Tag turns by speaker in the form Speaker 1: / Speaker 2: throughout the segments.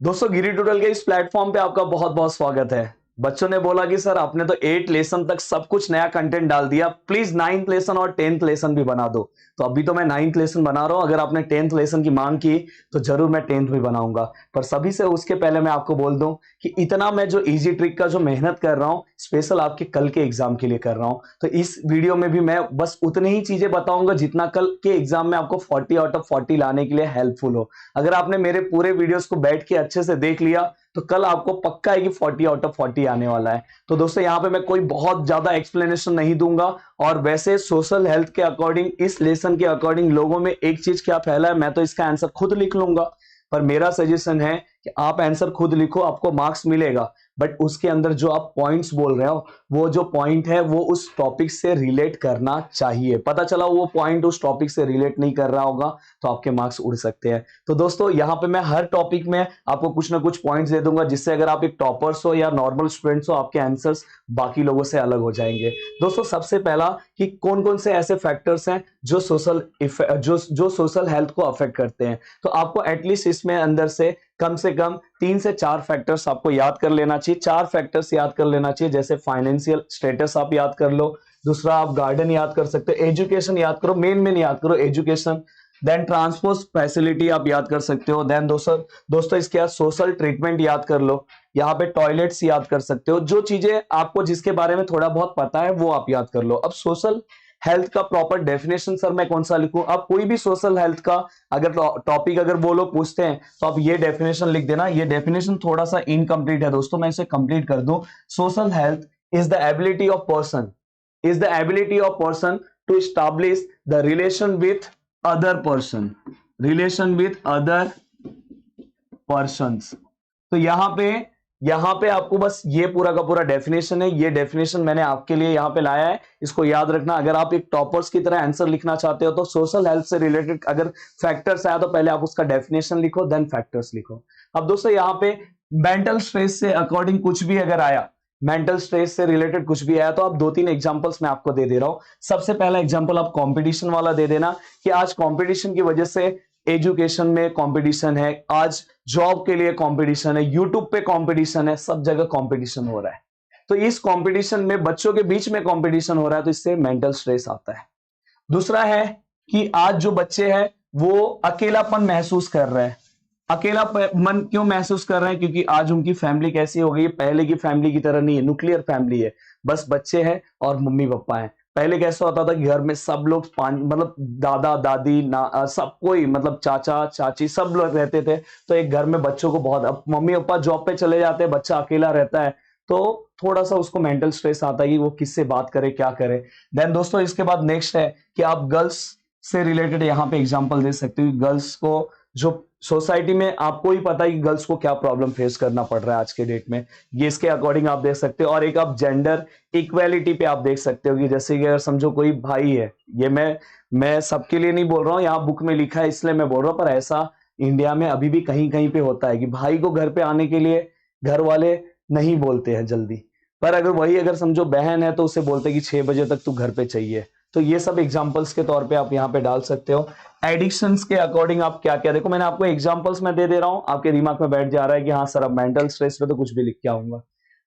Speaker 1: दोस्तों गिरी ट्यूटोरियल के इस प्लेटफॉर्म पे आपका बहुत बहुत स्वागत है। बच्चों ने बोला कि सर आपने तो 8 लेसन तक सब कुछ नया कंटेंट डाल दिया, प्लीज 9th लेसन और 10th लेसन भी बना दो। तो अभी तो मैं 9th लेसन बना रहा हूं, अगर आपने 10th लेसन की मांग की तो जरूर मैं 10th भी बनाऊंगा। पर सभी से उसके पहले मैं आपको बोल दूं कि इतना मैं जो इजी ट्रिक का जो मेहनत कर रहा हूं स्पेशल आपके कल के एग्जाम के लिए कर रहा हूं। तो इस वीडियो में भी मैं बस उतनी ही चीजें बताऊंगा जितना कल के एग्जाम में आपको 40 आउट ऑफ 40 लाने के लिए हेल्पफुल हो। अगर आपने मेरे पूरे वीडियोस को बैठ के अच्छे से देख लिया तो कल आपको पक्का है कि 40 आउट ऑफ 40 आने वाला है। तो दोस्तों यहाँ पे मैं कोई बहुत ज्यादा एक्सप्लेनेशन नहीं दूंगा। और वैसे सोशल हेल्थ के अकॉर्डिंग इस लेसन के अकॉर्डिंग लोगों में एक चीज क्या फैला है, मैं तो इसका आंसर खुद लिख लूंगा। पर मेरा सजेशन है कि आप आंसर खुद लिखो, आपको मार्क्स मिलेगा। बट उसके अंदर जो आप पॉइंट्स बोल रहे हो वो जो पॉइंट है वो उस टॉपिक से रिलेट करना चाहिए। पता चला वो पॉइंट उस टॉपिक से रिलेट नहीं कर रहा होगा तो आपके मार्क्स उड़ सकते हैं। तो दोस्तों यहाँ पे मैं हर टॉपिक में आपको कुछ ना कुछ पॉइंट्स दे दूंगा जिससे अगर आप एक टॉपर्स हो या नॉर्मल स्टूडेंट्स हो आपके आंसर्स बाकी लोगों से अलग हो जाएंगे। दोस्तों सबसे पहला कि कौन कौन से ऐसे फैक्टर्स हैं जो सोशल हेल्थ को अफेक्ट करते हैं। तो आपको एटलीस्ट इसमें अंदर से कम 3 से 4 फैक्टर्स आपको याद कर लेना चाहिए। 4 फैक्टर्स याद कर लेना चाहिए, जैसे फाइनेंशियल स्टेटस आप याद कर लो, दूसरा आप गार्डन याद कर सकते हो, एजुकेशन याद करो, मेन याद करो एजुकेशन। देन ट्रांसपोर्ट फैसिलिटी आप याद कर सकते हो। देन दोस्तों इसके बाद सोशल ट्रीटमेंट याद कर लो, यहाँ पे टॉयलेट्स याद कर सकते हो। जो चीजें आपको जिसके बारे में थोड़ा बहुत पता है वो आप याद कर लो। अब सोशल हेल्थ का प्रॉपर डेफिनेशन सर मैं कौन सा लिखूं? आप कोई भी सोशल हेल्थ का अगर टॉपिक अगर वो लोग पूछते हैं तो आप ये डेफिनेशन लिख देना। ये डेफिनेशन थोड़ा सा इनकम्प्लीट है दोस्तों, मैं इसे कंप्लीट कर दूं। Social health is the ability of person to establish the relation with other persons. तो यहां पे आपको बस ये पूरा का पूरा डेफिनेशन है। ये डेफिनेशन मैंने आपके लिए यहां पे लाया है, इसको याद रखना। अगर आप एक टॉपर्स की तरह आंसर लिखना चाहते हो तो सोशल हेल्थ से रिलेटेड अगर फैक्टर्स आया तो पहले आप उसका डेफिनेशन लिखो, देन फैक्टर्स लिखो। अब दोस्तों यहाँ पे मेंटल स्ट्रेस से अकॉर्डिंग कुछ भी अगर आया, मेंटल स्ट्रेस से रिलेटेड कुछ भी आया तो आप 2-3 एग्जांपल्स मैं आपको दे दे रहा हूं। सबसे पहला एग्जांपल आप कंपटीशन वाला दे देना कि आज कंपटीशन की वजह से एजुकेशन में कंपटीशन है, आज जॉब के लिए कंपटीशन है, यूट्यूब पे कंपटीशन है, सब जगह कंपटीशन हो रहा है। तो इस कंपटीशन में बच्चों के बीच में कंपटीशन हो रहा है तो इससे मेंटल स्ट्रेस आता है। दूसरा है कि आज जो बच्चे हैं वो अकेलापन महसूस कर रहे हैं। अकेला मन क्यों महसूस कर रहे हैं? क्योंकि आज उनकी फैमिली कैसी हो गई है, पहले की फैमिली की तरह नहीं है, न्यूक्लियर फैमिली है, बस बच्चे हैं और मम्मी पापा हैं। पहले कैसा होता था कि घर में सब लोग मतलब दादा दादी ना सब कोई मतलब चाचा चाची सब लोग रहते थे। तो एक घर में बच्चों को बहुत, अब मम्मी पापा जॉब पे चले जाते हैं, बच्चा अकेला रहता है तो थोड़ा सा उसको मेंटल स्ट्रेस आता है कि वो किससे बात करे क्या करे। देन दोस्तों इसके बाद नेक्स्ट है कि आप गर्ल्स से रिलेटेड यहाँ पे एग्जांपल दे सकते हो। गर्ल्स को जो सोसाइटी में आपको ही पता है कि गर्ल्स को क्या प्रॉब्लम फेस करना पड़ रहा है आज के डेट में, ये इसके अकॉर्डिंग आप देख सकते हो। और एक आप जेंडर इक्वेलिटी पे आप देख सकते हो कि जैसे कि अगर समझो कोई भाई है, ये मैं सबके लिए नहीं बोल रहा हूँ, यहाँ बुक में लिखा है इसलिए मैं बोल रहा हूँ, पर ऐसा इंडिया में अभी भी कहीं कहीं पे होता है कि भाई को घर पे आने के लिए घर वाले नहीं बोलते हैं जल्दी। पर अगर वही अगर समझो बहन है तो उसे बोलते हैं कि 6 बजे तक तू घर पे चाहिए। तो ये सब एग्जांपल्स के तौर पे आप यहाँ पे डाल सकते हो। एडिक्शंस के अकॉर्डिंग आप क्या क्या, देखो मैंने आपको एग्जांपल्स में दे दे रहा हूं, आपके दिमाग में बैठ जा रहा है कि हाँ सर अब मेंटल स्ट्रेस पे तो कुछ भी लिख के आऊंगा।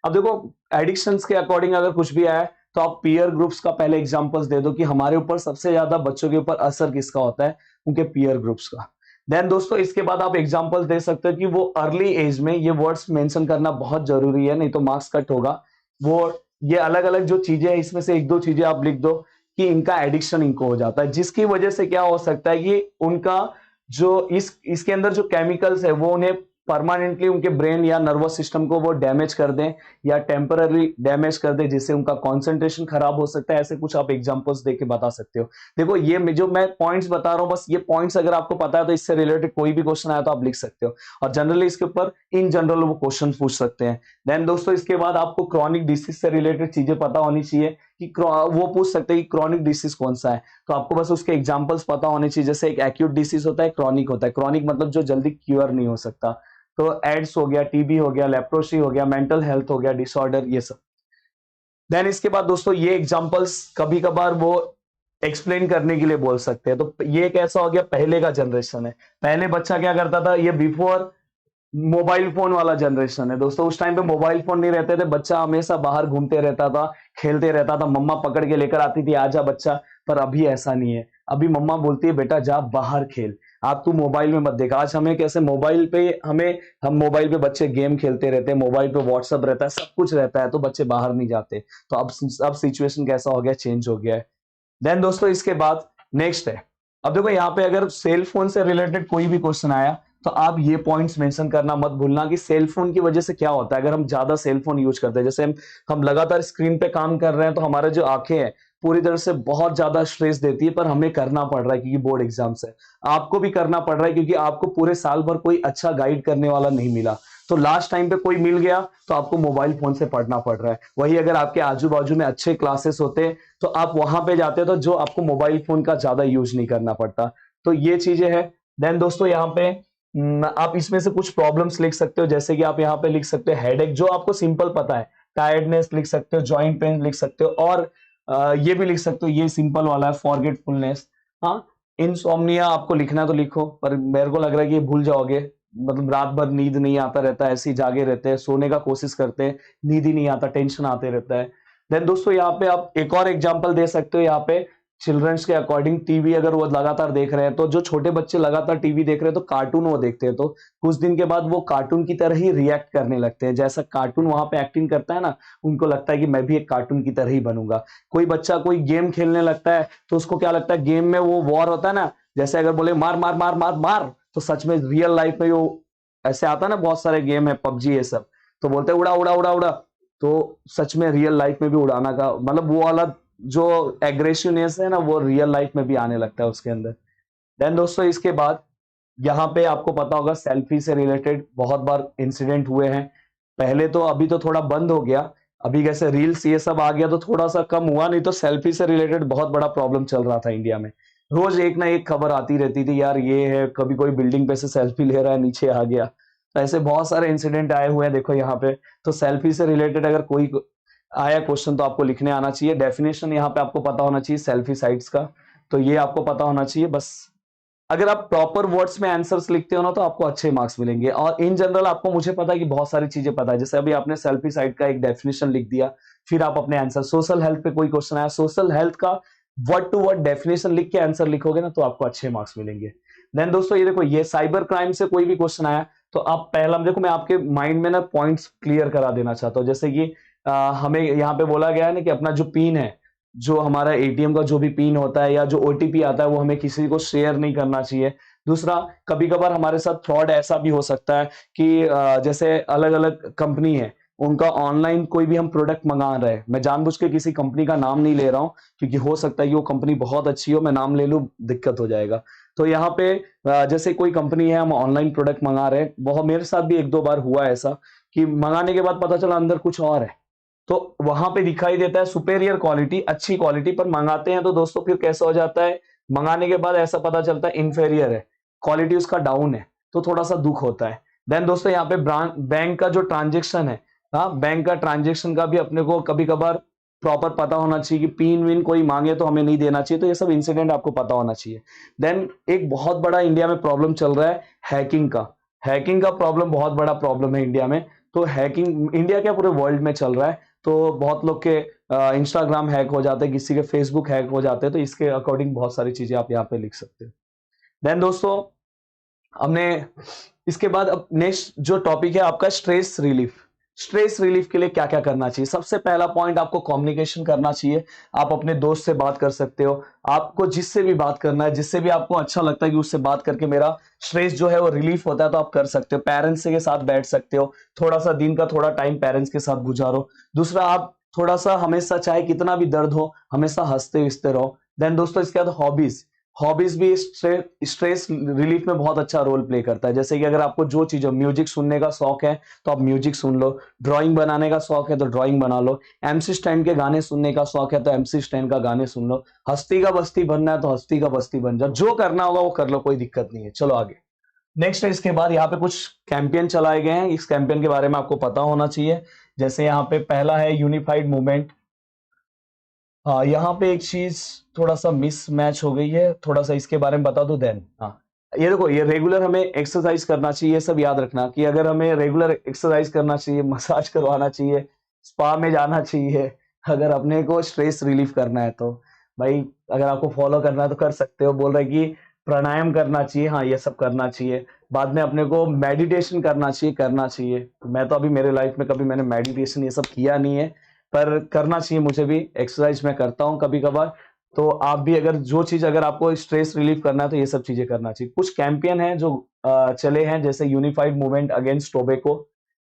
Speaker 1: अब देखो एडिक्शंस के अकॉर्डिंग अगर कुछ भी आया तो आप पीयर ग्रुप्स का पहले एग्जांपल्स दे दो कि हमारे ऊपर सबसे ज्यादा बच्चों के ऊपर असर किसका होता है, उनके पीयर ग्रुप्स का। देन दोस्तों इसके बाद आप एग्जांपल्स दे सकते हो कि वो अर्ली एज में, ये वर्ड्स मेंशन करना बहुत जरूरी है नहीं तो मार्क्स कट होगा। वो ये अलग अलग जो चीजें हैं इसमें से 1-2 चीजें आप लिख दो कि इनका एडिक्शन इनको हो जाता है, जिसकी वजह से क्या हो सकता है कि उनका जो इसके अंदर जो केमिकल्स है वो उन्हें परमानेंटली उनके ब्रेन या नर्वस सिस्टम को वो डैमेज कर दें या टेम्पररी डैमेज कर दें, जिससे उनका कंसंट्रेशन खराब हो सकता है। ऐसे कुछ आप एग्जांपल्स देके बता सकते हो। देखो ये जो मैं पॉइंट्स बता रहा हूं, बस ये पॉइंट्स अगर आपको पता है तो इससे रिलेटेड कोई भी क्वेश्चन आया तो आप लिख सकते हो और जनरली इसके ऊपर इन जनरल वो क्वेश्चन पूछ सकते हैं। देन दोस्तों इसके बाद आपको क्रॉनिक डिसीज से रिलेटेड चीजें पता होनी चाहिए कि वो पूछ सकते हैं कि क्रॉनिक डिसीज कौन सा है, तो आपको बस उसके एग्जांपल्स पता होने चाहिए। जैसे एक एक्यूट डिसीज होता है, क्रॉनिक होता है। क्रॉनिक मतलब जो जल्दी क्योर नहीं हो सकता, तो एड्स हो गया, टीबी हो गया, लेप्रोसी हो गया, मेंटल हेल्थ हो गया, डिसऑर्डर, ये सब। देन इसके बाद दोस्तों ये एग्जांपल्स कभी कभार वो एक्सप्लेन करने के लिए बोल सकते हैं। तो ये कैसा हो गया, पहले का जनरेशन है। पहले बच्चा क्या करता था, ये बिफोर मोबाइल फोन वाला जनरेशन है दोस्तों। उस टाइम पे मोबाइल फोन नहीं रहते थे, बच्चा हमेशा बाहर घूमते रहता था, खेलते रहता था, मम्मा पकड़ के लेकर आती थी, आजा बच्चा। पर अभी ऐसा नहीं है। अभी मम्मा बोलती है बेटा जा बाहर खेल, आप तू मोबाइल में मत देख। आज हमें कैसे मोबाइल पे हम मोबाइल पे बच्चे गेम खेलते रहते हैं, मोबाइल पे व्हाट्सअप रहता है, सब कुछ रहता है, तो बच्चे बाहर नहीं जाते। तो अब सिचुएशन कैसा हो गया, चेंज हो गया है। देन दोस्तों इसके बाद नेक्स्ट है, अब देखो यहाँ पे अगर सेल फोन से रिलेटेड कोई भी क्वेश्चन आया तो आप ये पॉइंट्स मेंशन करना मत भूलना कि सेल फोन की वजह से क्या होता है। अगर हम ज्यादा सेल फोन यूज करते हैं, जैसे हम लगातार स्क्रीन पे काम कर रहे हैं, तो हमारे जो आंखें हैं पूरी तरह से बहुत ज्यादा स्ट्रेस देती है, पर हमें करना पड़ रहा है क्योंकि बोर्ड एग्जाम्स है। आपको भी करना पड़ रहा है क्योंकि आपको पूरे साल भर कोई अच्छा गाइड करने वाला नहीं मिला। तो लास्ट टाइम पे कोई मिल गया तो आपको मोबाइल फोन से पढ़ना पड़ रहा है। वही अगर आपके आजू बाजू में अच्छे क्लासेस होते तो आप वहां पे जाते, तो जो आपको मोबाइल फोन का ज्यादा यूज नहीं करना पड़ता। तो ये चीजें हैं। देन दोस्तों यहाँ पे आप इसमें से कुछ प्रॉब्लम्स लिख सकते हो, जैसे कि आप यहाँ पे लिख सकते हो हेडेक, जो आपको सिंपल पता है। टायर्डनेस लिख सकते हो, जॉइंट पेन लिख सकते हो, और ये भी लिख सकते हो, ये सिंपल वाला है फॉरगेटफुलनेस। हाँ, इंसोम्निया आपको लिखना है तो लिखो, पर मेरे को लग रहा है कि ये भूल जाओगे। मतलब रात भर नींद नहीं आता रहता है, ऐसे ही जागे रहते हैं, सोने का कोशिश करते हैं, नींद ही नहीं आता, टेंशन आते रहता है। देन दोस्तों यहाँ पे आप एक और एग्जांपल दे सकते हो, यहाँ पे चिल्ड्रंस के अकॉर्डिंग टीवी अगर वो लगातार देख रहे हैं, तो जो छोटे बच्चे लगातार टीवी देख रहे हैं तो कार्टून वो देखते हैं, तो कुछ दिन के बाद वो कार्टून की तरह ही रिएक्ट करने लगते हैं। जैसा कार्टून वहां पे एक्टिंग करता है ना, उनको लगता है कि मैं भी एक कार्टून की तरह ही बनूंगा। कोई बच्चा कोई गेम खेलने लगता है तो उसको क्या लगता है, गेम में वो वॉर होता है ना, जैसे अगर बोले मार मार मार मार मार, तो सच में रियल लाइफ में वो ऐसे आता है ना, बहुत सारे गेम है पबजी ये सब, तो बोलते हैं उड़ा उड़ा उड़ा उड़ा। तो सच में रियल लाइफ में भी उड़ाना का मतलब वो वाला जो एग्रेसिवनेस है ना, वो रियल लाइफ में भी आने लगता है उसके अंदर। देन दोस्तों इसके बाद यहाँ पे आपको पता होगा सेल्फी से रिलेटेड बहुत बार इंसिडेंट हुए हैं। पहले तो, अभी तो थोड़ा बंद हो गया, अभी कैसे रील्स ये सब आ गया तो थोड़ा सा कम हुआ, नहीं तो सेल्फी से रिलेटेड बहुत बड़ा प्रॉब्लम चल रहा था इंडिया में। रोज एक ना एक खबर आती रहती थी, यार ये है, कभी कोई बिल्डिंग पे से सेल्फी ले रहा है नीचे आ गया। तो ऐसे बहुत सारे इंसिडेंट आए हुए हैं देखो यहाँ पे। तो सेल्फी से रिलेटेड अगर कोई आया क्वेश्चन तो आपको लिखने आना चाहिए। डेफिनेशन यहाँ पे आपको पता होना चाहिए सेल्फी साइट्स का, तो ये आपको पता होना चाहिए बस। अगर आप प्रॉपर वर्ड्स में आंसर्स लिखते हो ना तो आपको अच्छे मार्क्स मिलेंगे। और इन जनरल आपको, मुझे पता है कि बहुत सारी चीजें पता है, जैसे अभी आपने सेल्फी साइट का एक डेफिनेशन लिख दिया, फिर आप अपने आंसर, सोशल हेल्थ पे कोई क्वेश्चन आया, सोशल हेल्थ का वर्ड टू वर्ड डेफिनेशन लिख के आंसर लिखोगे ना तो आपको अच्छे मार्क्स मिलेंगे। देन दोस्तों ये देखो, ये साइबर क्राइम से कोई भी क्वेश्चन आया तो आप पहला देखो, मैं आपके माइंड में ना पॉइंट्स क्लियर करा देना चाहता हूँ। जैसे कि हमें यहाँ पे बोला गया है ना कि अपना जो पिन है, जो हमारा एटीएम का जो भी पिन होता है या जो ओटीपी आता है, वो हमें किसी को शेयर नहीं करना चाहिए। दूसरा, कभी कभार हमारे साथ फ्रॉड ऐसा भी हो सकता है कि जैसे अलग अलग कंपनी है, उनका ऑनलाइन कोई भी हम प्रोडक्ट मंगा रहे हैं, मैं जानबूझ के किसी कंपनी का नाम नहीं ले रहा हूं क्योंकि हो सकता है कि वो कंपनी बहुत अच्छी हो, मैं नाम ले लूं दिक्कत हो जाएगा। तो यहाँ पे जैसे कोई कंपनी है, हम ऑनलाइन प्रोडक्ट मंगा रहे हैं, बहुत मेरे साथ भी एक दो बार हुआ है ऐसा कि मंगाने के बाद पता चला अंदर कुछ और है। तो वहां पे दिखाई देता है सुपेरियर क्वालिटी, अच्छी क्वालिटी, पर मंगाते हैं तो दोस्तों फिर कैसा हो जाता है, मंगाने के बाद ऐसा पता चलता है इंफेरियर है, क्वालिटी उसका डाउन है, तो थोड़ा सा दुख होता है। देन दोस्तों यहाँ पे बैंक का जो ट्रांजेक्शन है, हाँ, बैंक का ट्रांजेक्शन का भी अपने को कभी कभार प्रॉपर पता होना चाहिए कि पिन विन कोई मांगे तो हमें नहीं देना चाहिए। तो ये सब इंसिडेंट आपको पता होना चाहिए। देन एक बहुत बड़ा इंडिया में प्रॉब्लम चल रहा है हैकिंग का। हैकिंग का प्रॉब्लम बहुत बड़ा प्रॉब्लम है इंडिया में। तो हैकिंग इंडिया क्या पूरे वर्ल्ड में चल रहा है। तो बहुत लोग के इंस्टाग्राम हैक हो जाते हैं, किसी के फेसबुक हैक हो जाते हैं, तो इसके अकॉर्डिंग बहुत सारी चीजें आप यहाँ पे लिख सकते हो। देन दोस्तों हमने इसके बाद अब नेक्स्ट जो टॉपिक है आपका स्ट्रेस रिलीफ। स्ट्रेस रिलीफ के लिए क्या क्या करना चाहिए, सबसे पहला पॉइंट आपको कम्युनिकेशन करना चाहिए। आप अपने दोस्त से बात कर सकते हो, आपको जिससे भी बात करना है, जिससे भी आपको अच्छा लगता है कि उससे बात करके मेरा स्ट्रेस जो है वो रिलीफ होता है, तो आप कर सकते हो। पेरेंट्स के साथ बैठ सकते हो, थोड़ा सा दिन का थोड़ा टाइम पेरेंट्स के साथ गुजारो। दूसरा, आप थोड़ा सा हमेशा, चाहे कितना भी दर्द हो, हमेशा हंसते हंसते रहो। देन दोस्तों इसके बाद हॉबीज, हॉबीज भी स्ट्रेस रिलीफ में बहुत अच्छा रोल प्ले करता है। जैसे कि अगर आपको जो चीज हो, म्यूजिक सुनने का शौक है तो आप म्यूजिक सुन लो, ड्राइंग बनाने का शौक है तो ड्राइंग बना लो, एमसी स्टैंड के गाने सुनने का शौक है तो एमसी स्टैंड का गाने सुन लो, हस्ती का बस्ती बनना है तो हस्ती का बस्ती बन जाओ, जो करना होगा वो कर लो, कोई दिक्कत नहीं है। चलो आगे नेक्स्ट है, इसके बाद यहाँ पे कुछ कैंपेन चलाए गए हैं, इस कैंपेन के बारे में आपको पता होना चाहिए। जैसे यहाँ पे पहला है यूनिफाइड मूवमेंट। हाँ, यहाँ पे एक चीज थोड़ा सा मिस मैच हो गई है, थोड़ा सा इसके बारे में बता दो देन। हाँ, ये देखो, ये रेगुलर हमें एक्सरसाइज करना चाहिए, ये सब याद रखना कि अगर हमें रेगुलर एक्सरसाइज करना चाहिए, मसाज करवाना चाहिए, स्पा में जाना चाहिए, अगर अपने को स्ट्रेस रिलीफ करना है तो भाई, अगर आपको फॉलो करना है तो कर सकते हो। बोल रहे कि प्राणायाम करना चाहिए, हाँ ये सब करना चाहिए। बाद में अपने को मेडिटेशन करना चाहिए, करना चाहिए। मैं तो अभी मेरे लाइफ में कभी मैंने मेडिटेशन ये सब किया नहीं है, पर करना चाहिए मुझे भी। एक्सरसाइज मैं करता हूँ कभी कभार। तो आप भी अगर जो चीज, अगर आपको स्ट्रेस रिलीफ करना है तो ये सब चीजें करना चाहिए। कुछ कैंपेन हैं जो चले हैं, जैसे यूनिफाइड मूवमेंट अगेंस्ट टोबैको।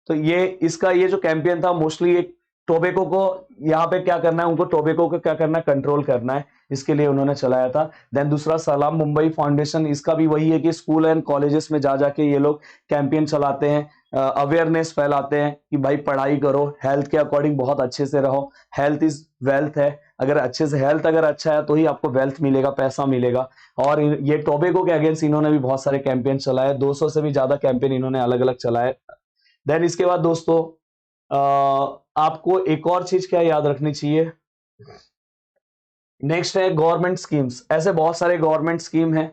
Speaker 1: तो ये इसका ये जो कैंपेन था, मोस्टली एक टोबैको को यहाँ पे क्या करना है, उनको टोबैको को क्या करना है, कंट्रोल करना है, इसके लिए उन्होंने चलाया था। देन दूसरा सलाम मुंबई फाउंडेशन, इसका भी वही है कि स्कूल एंड कॉलेजेस में जा जाके ये लोग कैंपेन चलाते हैं, अवेयरनेस फैलाते हैं कि भाई पढ़ाई करो, हेल्थ के अकॉर्डिंग बहुत अच्छे से रहो, हेल्थ इज वेल्थ है। अगर अच्छे से हेल्थ अगर अच्छा है तो ही आपको वेल्थ मिलेगा, पैसा मिलेगा। और ये टोबैको के अगेंस्ट इन्होंने भी बहुत सारे कैंपेन चलाए, 200 से भी ज्यादा कैंपेन इन्होंने अलग अलग चलाए। देन इसके बाद दोस्तों, आपको एक और चीज क्या याद रखनी चाहिए, नेक्स्ट है गवर्नमेंट स्कीम्स। ऐसे बहुत सारे गवर्नमेंट स्कीम हैं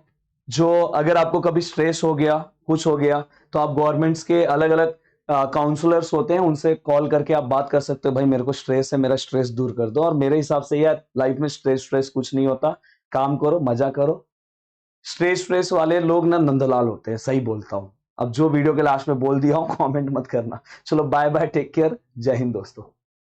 Speaker 1: जो, अगर आपको कभी स्ट्रेस हो गया, कुछ हो गया, तो आप गवर्नमेंट्स के अलग अलग काउंसलर्स होते हैं, उनसे कॉल करके आप बात कर सकते हो, भाई मेरे को स्ट्रेस है, मेरा स्ट्रेस दूर कर दो। और मेरे हिसाब से यार, लाइफ में स्ट्रेस स्ट्रेस कुछ नहीं होता, काम करो, मजा करो। स्ट्रेस स्ट्रेस वाले लोग ना नंदलाल होते हैं, सही बोलता हूं। अब जो वीडियो के लास्ट में बोल दिया हूं, कमेंट मत करना। चलो बाय बाय, टेक केयर, जय हिंद दोस्तों।